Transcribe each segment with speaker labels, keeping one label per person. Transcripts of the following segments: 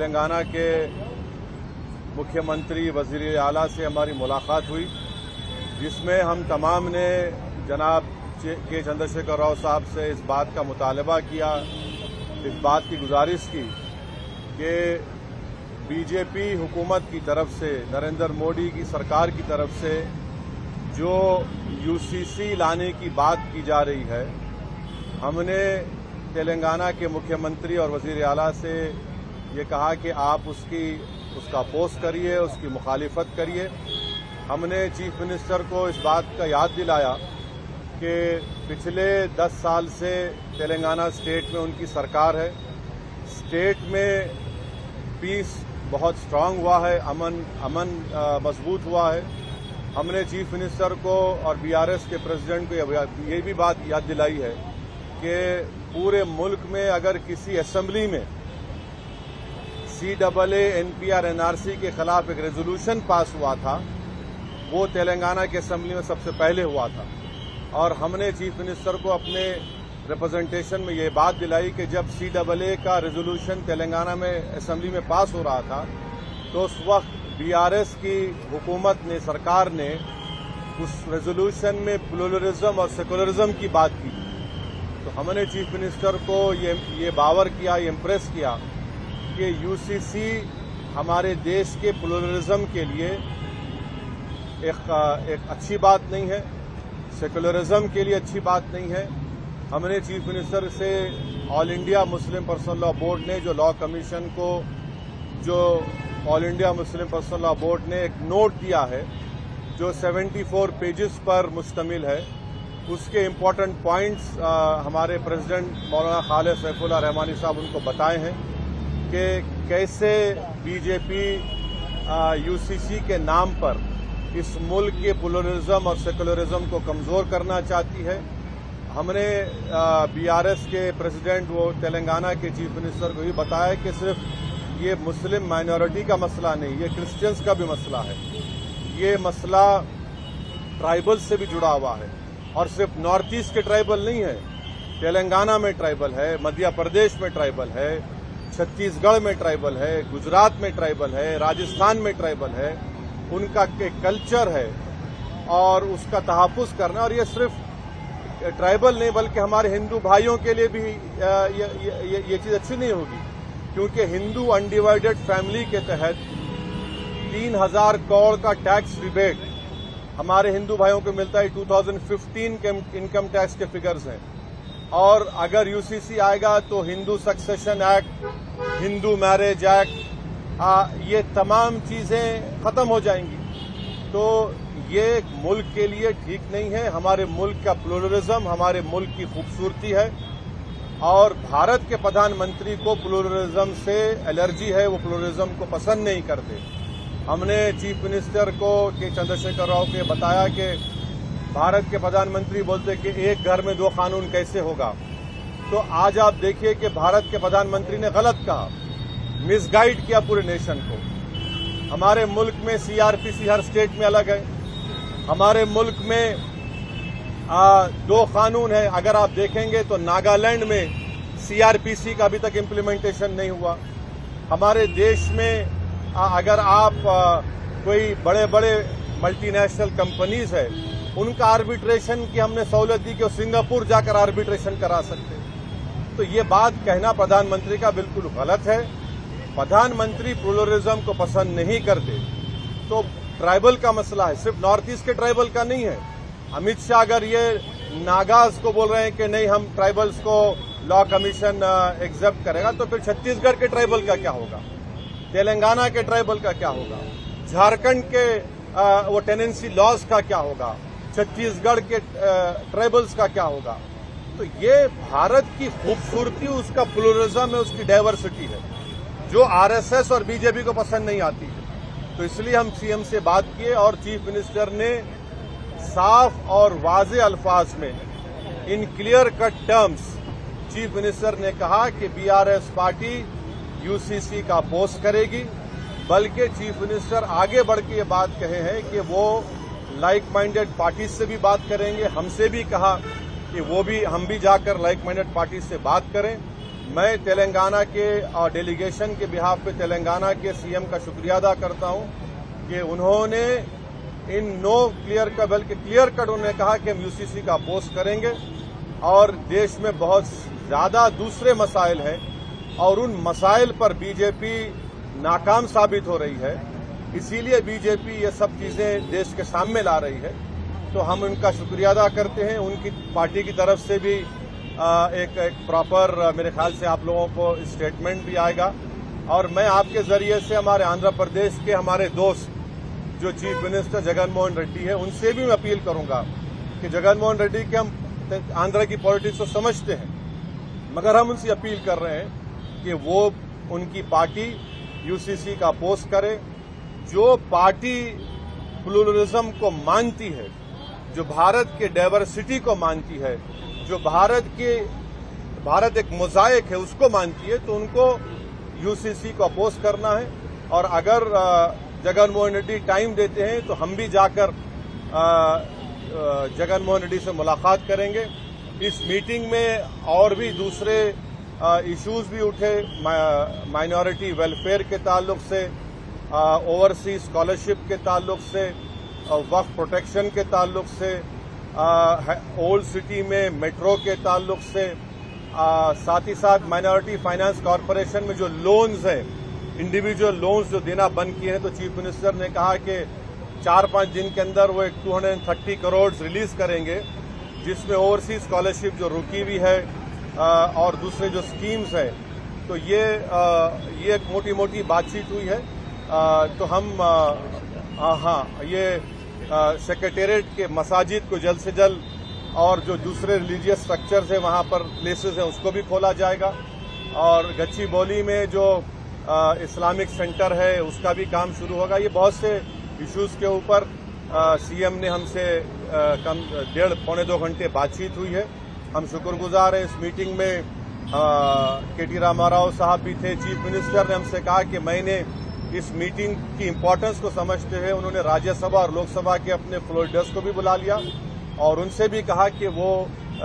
Speaker 1: तेलंगाना के मुख्यमंत्री वजीर आला से हमारी मुलाकात हुई, जिसमें हम तमाम ने जनाब के चंद्रशेखर राव साहब से इस बात का मुतालबा किया, इस बात की गुजारिश की कि बीजेपी हुकूमत की तरफ से, नरेंद्र मोदी की सरकार की तरफ से जो यूसीसी लाने की बात की जा रही है, हमने तेलंगाना के मुख्यमंत्री और वजीर आला से ये कहा कि आप उसका अपोज करिए, उसकी मुखालिफत करिए। हमने चीफ मिनिस्टर को इस बात का याद दिलाया कि पिछले 10 साल से तेलंगाना स्टेट में उनकी सरकार है, स्टेट में पीस बहुत स्ट्रांग हुआ है, अमन मजबूत हुआ है। हमने चीफ मिनिस्टर को और बीआरएस के प्रेसिडेंट को ये भी बात याद दिलाई है कि पूरे मुल्क में अगर किसी असेंबली में CAA NPR NRC के खिलाफ एक रेजोल्यूशन पास हुआ था, वो तेलंगाना के असेंबली में सबसे पहले हुआ था। और हमने चीफ मिनिस्टर को अपने रिप्रेजेंटेशन में ये बात दिलाई कि जब CAA का रेजोल्यूशन तेलंगाना में असेंबली में पास हो रहा था, तो उस वक्त बीआरएस की हुकूमत ने, सरकार ने उस रेजोल्यूशन में प्लुरलिज्म और सेकुलरिज्म की बात की। तो हमने चीफ मिनिस्टर को ये बावर किया, ये इम्प्रेस किया कि यूसीसी हमारे देश के प्लुरलिज्म के लिए एक अच्छी बात नहीं है, सेकुलरिज्म के लिए अच्छी बात नहीं है। हमने चीफ मिनिस्टर से all India Muslim personal law board ने जो all India Muslim personal law board ने एक नोट दिया है जो 74 पेजेस पर मुश्तमिल है, उसके इम्पोर्टेंट पॉइंट्स हमारे प्रेसिडेंट मौलाना खालिद सैफुल्लाह रहमानी साहब उनको बताए हैं कि कैसे बीजेपी यूसीसी के नाम पर इस मुल्क के प्लुरलिज्म और सेकुलरिज्म को कमजोर करना चाहती है। हमने बीआरएस के प्रेसिडेंट, वो तेलंगाना के चीफ मिनिस्टर को भी बताया कि सिर्फ ये मुस्लिम माइनॉरिटी का मसला नहीं, ये क्रिश्चियंस का भी मसला है। ये मसला ट्राइबल से भी जुड़ा हुआ है, और सिर्फ नॉर्थ ईस्ट के ट्राइबल नहीं है, तेलंगाना में ट्राइबल है, मध्य प्रदेश में ट्राइबल है, छत्तीसगढ़ में ट्राइबल है, गुजरात में ट्राइबल है, राजस्थान में ट्राइबल है। उनका एक कल्चर है और उसका तहफ़्फ़ुज़ करना। और ये सिर्फ ट्राइबल नहीं बल्कि हमारे हिंदू भाइयों के लिए भी ये चीज़ अच्छी नहीं होगी, क्योंकि हिंदू अनडिवाइडेड फैमिली के तहत 3000 करोड़ का टैक्स रिबेट हमारे हिंदू भाइयों को मिलता है। 2015 के इनकम टैक्स के फिगर्स हैं। और अगर यूसीसी आएगा तो Hindu succession act, Hindu marriage act, ये तमाम चीजें खत्म हो जाएंगी। तो ये मुल्क के लिए ठीक नहीं है। हमारे मुल्क का प्लुरलिज्म हमारे मुल्क की खूबसूरती है, और भारत के प्रधानमंत्री को प्लुरलिज्म से एलर्जी है, वो प्लुरलिज्म को पसंद नहीं करते। हमने चीफ मिनिस्टर को के चंद्रशेखर राव को बताया कि भारत के प्रधानमंत्री बोलते कि एक घर में 2 कानून कैसे होगा। तो आज आप देखिए कि भारत के प्रधानमंत्री ने गलत कहा, मिसगाइड किया पूरे नेशन को। हमारे मुल्क में सीआरपीसी हर स्टेट में अलग है। हमारे मुल्क में 2 कानून है। अगर आप देखेंगे तो नागालैंड में सीआरपीसी का अभी तक इम्प्लीमेंटेशन नहीं हुआ। हमारे देश में अगर आप कोई बड़े बड़े मल्टीनेशनल कंपनीज है, उनका आर्बिट्रेशन की हमने सहूलत दी कि वो सिंगापुर जाकर आर्बिट्रेशन करा सकते। तो ये बात कहना प्रधानमंत्री का बिल्कुल गलत है। प्रधानमंत्री प्लुरलिज्म को पसंद नहीं करते। तो ट्राइबल का मसला है, सिर्फ नॉर्थ ईस्ट के ट्राइबल का नहीं है। अमित शाह अगर ये नागाज को बोल रहे हैं कि नहीं हम ट्राइबल्स को लॉ कमीशन एक्सेप्ट करेगा, तो फिर छत्तीसगढ़ के ट्राइबल का क्या होगा, तेलंगाना के ट्राइबल का क्या होगा, झारखंड के वो टेनेंसी लॉज का क्या होगा, छत्तीसगढ़ के ट्राइबल्स का क्या होगा। तो ये भारत की खूबसूरती, उसका प्लुरलिज्म है, उसकी डाइवर्सिटी है, जो आरएसएस और बीजेपी को पसंद नहीं आती है। तो इसलिए हम सीएम से बात किए और चीफ मिनिस्टर ने साफ और वाज़े अल्फाज में, in clear cut terms, chief minister ने कहा कि बीआरएस पार्टी यूसीसी का अपोज करेगी। बल्कि चीफ मिनिस्टर आगे बढ़ के ये बात कहे हैं कि वो लाइक माइंडेड पार्टी से भी बात करेंगे। हमसे भी कहा कि हम भी जाकर लाइक माइंडेड पार्टी से बात करें मैं तेलंगाना के और डेलीगेशन के बिहाफ पे तेलंगाना के सीएम का शुक्रिया अदा करता हूं कि उन्होंने इन नो क्लियर का बल्कि क्लियर कट उन्होंने कहा कि हम यूसीसी का अपोज करेंगे और देश में बहुत ज्यादा दूसरे मसाइल हैं और उन मसाइल पर बीजेपी नाकाम साबित हो रही है, इसीलिए बीजेपी ये सब चीजें देश के सामने ला रही है। तो हम उनका शुक्रिया अदा करते हैं। उनकी पार्टी की तरफ से भी एक प्रॉपर मेरे ख्याल से आप लोगों को स्टेटमेंट भी आएगा और मैं आपके जरिए से हमारे आंध्र प्रदेश के हमारे दोस्त जो चीफ मिनिस्टर जगनमोहन रेड्डी है उनसे भी मैं अपील करूंगा कि जगनमोहन रेड्डी के हम आंध्र की पॉलिटिक्स को समझते हैं, मगर हम उनसे अपील कर रहे हैं कि वो उनकी पार्टी यूसीसी का अपोज करे। जो पार्टी प्लूरलिज्म को मानती है, जो भारत के डाइवर्सिटी को मानती है, जो भारत एक मोज़ाइक है उसको मानती है, तो उनको यूसीसी को अपोज करना है। और अगर जगनमोहन रेड्डी टाइम देते हैं तो हम भी जाकर जगनमोहन रेड्डी से मुलाकात करेंगे। इस मीटिंग में और भी दूसरे इश्यूज भी उठे, माइनॉरिटी वेलफेयर के ताल्लुक से, ओवरसीज स्कॉलरशिप के ताल्लुक से, वक्फ प्रोटेक्शन के ताल्लुक से, ओल्ड सिटी में मेट्रो के ताल्लुक से, साथ ही साथ माइनॉरिटी फाइनेंस कॉरपोरेशन में जो लोन्स हैं, इंडिविजुअल लोन्स जो देना बंद किए हैं, तो चीफ मिनिस्टर ने कहा कि 4-5 दिन के अंदर वो एक 230 करोड़ रिलीज करेंगे, जिसमें ओवरसीज स्कॉलरशिप जो रुकी हुई है और दूसरे जो स्कीम्स हैं। तो ये एक मोटी मोटी बातचीत हुई है। तो हम ये सेक्रेटेरिएट के मसाजिद को जल्द से जल्द और जो दूसरे रिलीजियस स्ट्रक्चर्स हैं वहां पर प्लेसेस हैं उसको भी खोला जाएगा और गच्चीबौली में जो इस्लामिक सेंटर है उसका भी काम शुरू होगा। ये बहुत से इश्यूज के ऊपर सीएम ने हमसे कम 1.5-2 घंटे बातचीत हुई है। हम शुक्रगुजार हैं। इस मीटिंग में केटी रामाराव साहब भी थे। चीफ मिनिस्टर ने हमसे कहा कि मैंने इस मीटिंग की इम्पोर्टेंस को समझते हुए उन्होंने राज्यसभा और लोकसभा के अपने फ्लोर लीडर्स को भी बुला लिया और उनसे भी कहा कि वो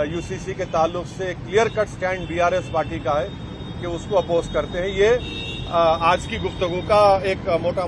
Speaker 1: यूसीसी के ताल्लुक से clear cut stand BRS party का है कि उसको अपोज करते हैं। ये आज की गुफ्तगू का एक मोटा